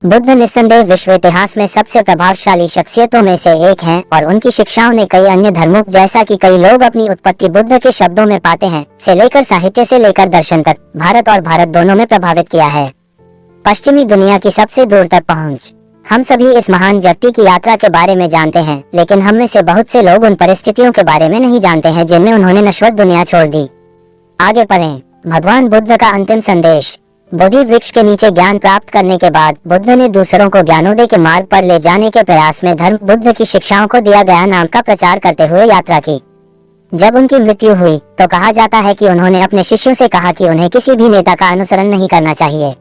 बुद्ध निस्संदेह विश्व इतिहास में सबसे प्रभावशाली शख्सियतों में से एक हैं और उनकी शिक्षाओं ने कई अन्य धर्मों, जैसा कि कई लोग अपनी उत्पत्ति बुद्ध के शब्दों में पाते हैं, से लेकर साहित्य से लेकर दर्शन तक, भारत और भारत दोनों में प्रभावित किया है। पश्चिमी दुनिया की सबसे दूर तक पहुंच। हम सभी इस महान व्यक्ति की यात्रा के बारे में जानते हैं, लेकिन हम में से बहुत से लोग उन परिस्थितियों के बारे में नहीं जानते हैं जिनमें उन्होंने नश्वर दुनिया छोड़ दी। आगे पढ़ें। भगवान बुद्ध का अंतिम संदेश। बोधि वृक्ष के नीचे ज्ञान प्राप्त करने के बाद बुद्ध ने दूसरों को ज्ञानोदय के मार्ग पर ले जाने के प्रयास में धर्म बुद्ध की शिक्षाओं को दिया गया नाम का प्रचार करते हुए यात्रा की। जब उनकी मृत्यु हुई तो कहा जाता है कि उन्होंने अपने शिष्यों से कहा कि उन्हें किसी भी नेता का अनुसरण नहीं करना चाहिए।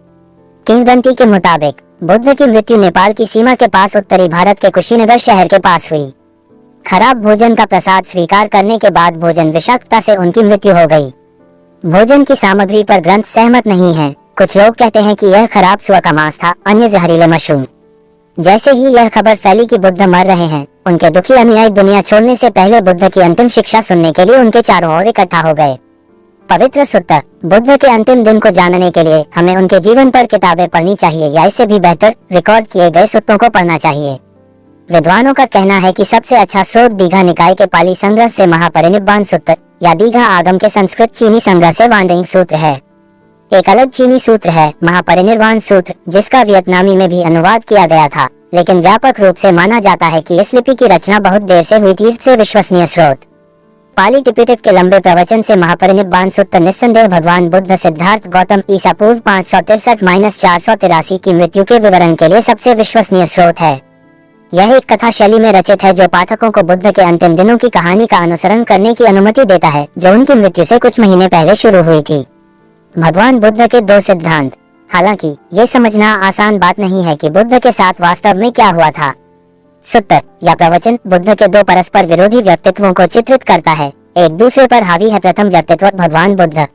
किंवदंती के मुताबिक बुद्ध की मृत्यु नेपाल की सीमा के पास उत्तरी भारत के कुशीनगर शहर के पास हुई। खराब भोजन का प्रसाद स्वीकार करने के बाद भोजन विषाक्तता से उनकी मृत्यु हो गई। भोजन की सामग्री पर ग्रंथ सहमत नहीं है। कुछ लोग कहते हैं कि यह खराब सुअर का मांस था, अन्य जहरीले मशरूम। जैसे ही यह खबर फैली कि बुद्ध मर रहे हैं, उनके दुखी अनुयायी दुनिया छोड़ने से पहले बुद्ध की अंतिम शिक्षा सुनने के लिए उनके चारों ओर इकट्ठा हो गए। पवित्र सूत्र। बुद्ध के अंतिम दिन को जानने के लिए हमें उनके जीवन पर किताबें पढ़नी चाहिए या इससे भी बेहतर रिकॉर्ड किए गए सूत्रों को पढ़ना चाहिए। विद्वानों का कहना है कि सबसे अच्छा स्रोत दीघा निकाय के पाली संग्रह से महापरिनिब्बाण सूत्र या दीघा आगम के संस्कृत चीनी संग्रह से वांडिंग सूत्र है। एक अलग चीनी सूत्र है महापरिनिर्वाण सूत्र, जिसका वियतनामी में भी अनुवाद किया गया था, लेकिन व्यापक रूप से माना जाता है कि इस लिपि की रचना बहुत देर से हुई थी। इससे विश्वसनीय स्रोत पाली त्रिपिटक के लंबे प्रवचन से महापरिनिब्बाण सूत्र निस्संदेह भगवान बुद्ध सिद्धार्थ गौतम ईसा पूर्व 563-483 की मृत्यु के विवरण के लिए सबसे विश्वसनीय स्रोत है। यह एक कथा शैली में रचित है जो पाठकों को बुद्ध के अंतिम दिनों की कहानी का अनुसरण करने की अनुमति देता है, जो उनकी मृत्यु से कुछ महीने पहले शुरू हुई थी। भगवान बुद्ध के 2 सिद्धांत। हालांकि ये समझना आसान बात नहीं है कि बुद्ध के साथ वास्तव में क्या हुआ था। सूत्र या प्रवचन बुद्ध के 2 परस्पर विरोधी व्यक्तित्वों को चित्रित करता है, एक दूसरे पर हावी है। प्रथम व्यक्तित्व भगवान बुद्ध।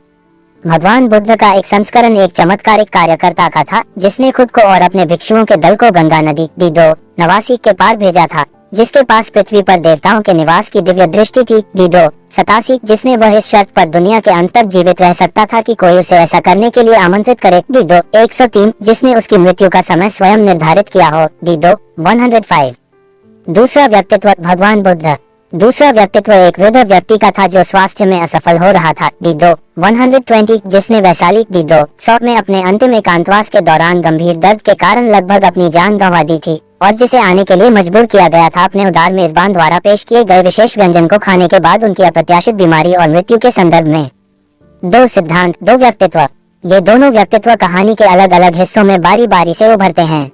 भगवान बुद्ध का एक संस्करण एक चमत्कारिक कार्यकर्ता का था, जिसने खुद को और अपने भिक्षुओं के दल को गंगा नदी दीदो नवासी के पार भेजा था, जिसके पास पृथ्वी पर देवताओं के निवास की दिव्य दृष्टि थी। दीदो 87, जिसने वह इस शर्त पर दुनिया के अंत तक जीवित रह सकता था कि कोई उसे ऐसा करने के लिए आमंत्रित करे। दीदो 103, जिसने उसकी मृत्यु का समय स्वयं निर्धारित किया हो। दीदो 105। दूसरा व्यक्तित्व भगवान बुद्ध। दूसरा व्यक्तित्व एक वृद्ध व्यक्ति का था जो स्वास्थ्य में असफल हो रहा था। दीदो 120, जिसने वैशाली दीदो 100 में अपने अंतिम एकांतवास के दौरान गंभीर दर्द के कारण लगभग अपनी जान गंवा दी थी और जिसे आने के लिए मजबूर किया गया था। अपने उदार मेजबान द्वारा पेश किए गए विशेष व्यंजन को खाने के बाद उनकी अप्रत्याशित बीमारी और मृत्यु के संदर्भ में 2 सिद्धांत 2 व्यक्तित्व। ये दोनों व्यक्तित्व कहानी के अलग अलग हिस्सों में बारी बारी से उभरते हैं।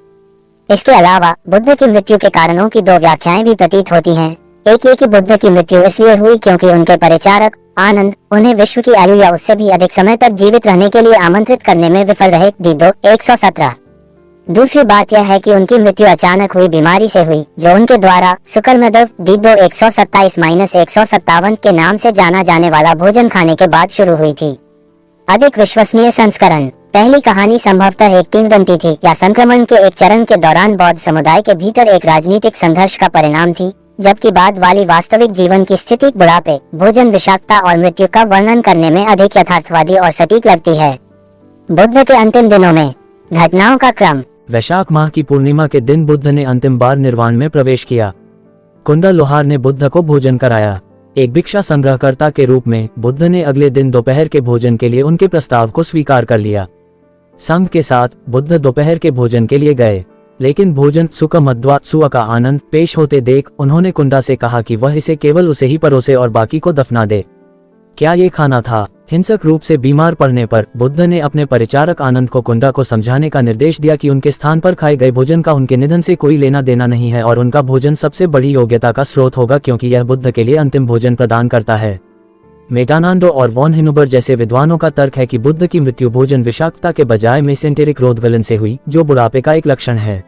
इसके अलावा बुद्ध की मृत्यु के कारणों की 2 व्याख्याएं भी प्रतीत होती हैं। एक ये कि बुद्ध की मृत्यु इसलिए हुई क्योंकि उनके परिचारक आनंद उन्हें विश्व की आयु या उससे भी अधिक समय तक जीवित रहने के लिए आमंत्रित करने में विफल रहे। दीदो 117। दूसरी बात यह है कि उनकी मृत्यु अचानक हुई बीमारी से हुई, जो उनके द्वारा सुकर्मदव दीदो 127-157 के नाम से जाना जाने वाला भोजन खाने के बाद शुरू हुई थी। अधिक विश्वसनीय संस्करण। पहली कहानी संभवतः एक किंवदंती थी या संक्रमण के एक चरण के दौरान बौद्ध समुदाय के भीतर एक राजनीतिक संघर्ष का परिणाम थी, जबकि बाद वाली वास्तविक जीवन की स्थिति बुढ़ापे, भोजन विषाक्तता और मृत्यु का वर्णन करने में अधिक यथार्थवादी और सटीक लगती है। बुद्ध के अंतिम दिनों में घटनाओं का क्रम। वैशाख माह की पूर्णिमा के दिन बुद्ध ने अंतिम बार निर्वाण में प्रवेश किया। कुंडा लोहार ने बुद्ध को भोजन कराया। एक भिक्षा संग्रहकर्ता के रूप में बुद्ध ने अगले दिन दोपहर के भोजन के लिए उनके प्रस्ताव को स्वीकार कर लिया। संघ के साथ बुद्ध दोपहर के भोजन के लिए गए, लेकिन भोजन सुकमद्वा सुअ का आनंद पेश होते देख उन्होंने कुंडा से कहा कि वह इसे केवल उसे ही परोसे और बाकी को दफना दे। क्या ये खाना था? हिंसक रूप से बीमार पड़ने पर बुद्ध ने अपने परिचारक आनंद को कुंडा को समझाने का निर्देश दिया कि उनके स्थान पर खाए गए भोजन का उनके निधन से कोई लेना देना नहीं है और उनका भोजन सबसे बड़ी योग्यता का स्रोत होगा, क्योंकि यह बुद्ध के लिए अंतिम भोजन प्रदान करता है। मेटानांडो और वॉन हिनुबर जैसे विद्वानों का तर्क है कि बुद्ध की मृत्यु भोजन विषाक्तता के बजाय मेसेंटेरिक रोधगलन से हुई, जो बुढ़ापे का एक लक्षण है।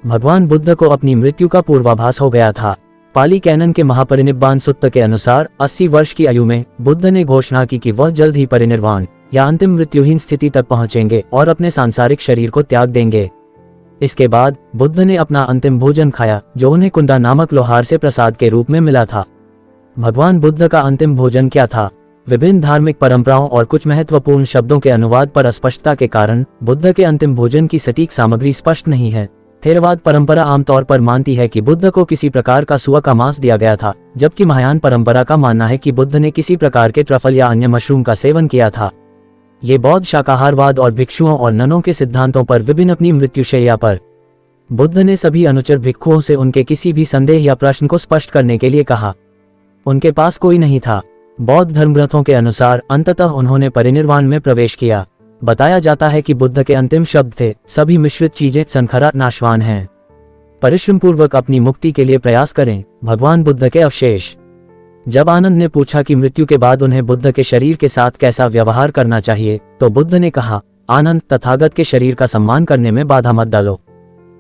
भगवान बुद्ध को अपनी मृत्यु का पूर्वाभास हो गया था। पाली कैनन के महापरिनिब्बाण सूत्र के अनुसार 80 वर्ष की आयु में बुद्ध ने घोषणा की कि वह जल्द ही परिनिर्वाण या अंतिम मृत्युहीन स्थिति तक पहुंचेंगे और अपने सांसारिक शरीर को त्याग देंगे। इसके बाद बुद्ध ने अपना अंतिम भोजन खाया, जो उन्हें कुंडा नामक लोहार से प्रसाद के रूप में मिला था। भगवान बुद्ध का अंतिम भोजन क्या था? विभिन्न धार्मिक परंपराओं और कुछ महत्वपूर्ण शब्दों के अनुवाद पर अस्पष्टता के कारण बुद्ध के अंतिम भोजन की सटीक सामग्री स्पष्ट नहीं है। थेरवाद परंपरा आमतौर पर मानती है कि बुद्ध को किसी प्रकार का सुअर का मांस दिया गया था, जबकि महायान परंपरा का मानना है कि बुद्ध ने किसी प्रकार के ट्रफल या अन्य मशरूम का सेवन किया था। ये बौद्ध शाकाहारवाद और भिक्षुओं और ननों के सिद्धांतों पर विभिन्न अपनी मृत्युशैया पर। बुद्ध ने सभी अनुचर भिक्षुओं से उनके किसी भी संदेह या प्रश्न को स्पष्ट करने के लिए कहा। उनके पास कोई नहीं था। बौद्ध धर्मग्रंथों के अनुसार अंततः उन्होंने परिनिर्वाण में प्रवेश किया। बताया जाता है कि बुद्ध के अंतिम शब्द थे, सभी मिश्रित चीजें संखरा नाशवान हैं। परिश्रम पूर्वक अपनी मुक्ति के लिए प्रयास करें। भगवान बुद्ध के अवशेष। जब आनंद ने पूछा कि मृत्यु के बाद उन्हें बुद्ध के शरीर के साथ कैसा व्यवहार करना चाहिए, तो बुद्ध ने कहा, आनंद, तथागत के शरीर का सम्मान करने में बाधा मत डालो,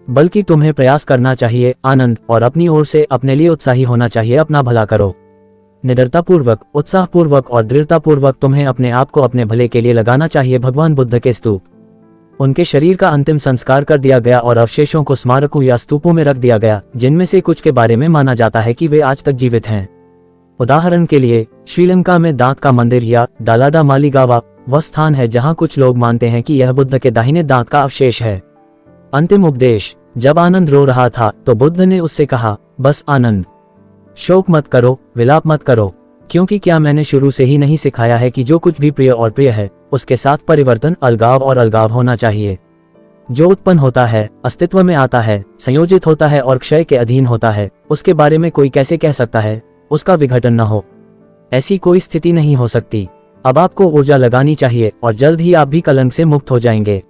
बल्कि तुम्हें प्रयास करना चाहिए आनंद, और अपनी ओर से अपने लिए उत्साही होना चाहिए, अपना भला करो। निडरतापूर्वक, उत्साहपूर्वक और दृढ़तापूर्वक तुम्हें अपने आप को अपने भले के लिए लगाना चाहिए। भगवान बुद्ध के स्तूप। उनके शरीर का अंतिम संस्कार कर दिया गया और अवशेषों को स्मारकों या स्तूपों में रख दिया गया, जिनमें से कुछ के बारे में माना जाता है कि वे आज तक जीवित हैं। उदाहरण के लिए, श्रीलंका में दांत का मंदिर या दालाडा मालीगावा वह स्थान है जहां कुछ लोग मानते हैं कि यह बुद्ध के दाहिने दांत का अवशेष है। अंतिम उपदेश। जब आनंद रो रहा था तो बुद्ध ने उससे कहा, बस आनंद, शोक मत करो, विलाप मत करो, क्योंकि क्या मैंने शुरू से ही नहीं सिखाया है कि जो कुछ भी प्रिय और प्रिय है उसके साथ परिवर्तन, अलगाव और अलगाव होना चाहिए। जो उत्पन्न होता है, अस्तित्व में आता है, संयोजित होता है और क्षय के अधीन होता है, उसके बारे में कोई कैसे कह सकता है उसका विघटन न हो? ऐसी कोई स्थिति नहीं हो सकती। अब आपको ऊर्जा लगानी चाहिए और जल्द ही आप भी कलंक से मुक्त हो जाएंगे।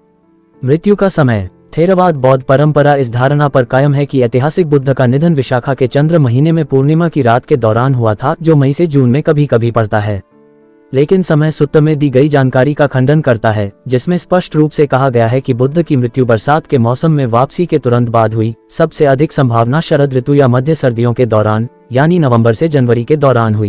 मृत्यु का समय। थेरवाद बौद्ध परंपरा इस धारणा पर कायम है कि ऐतिहासिक बुद्ध का निधन विशाखा के चंद्र महीने में पूर्णिमा की रात के दौरान हुआ था, जो मई से जून में कभी कभी पड़ता है। लेकिन समय सूत्र में दी गई जानकारी का खंडन करता है, जिसमें स्पष्ट रूप से कहा गया है कि बुद्ध की मृत्यु बरसात के मौसम में वापसी के तुरंत बाद हुई। सबसे अधिक संभावना शरद ऋतु या मध्य सर्दियों के दौरान, यानी नवंबर से जनवरी के दौरान हुई।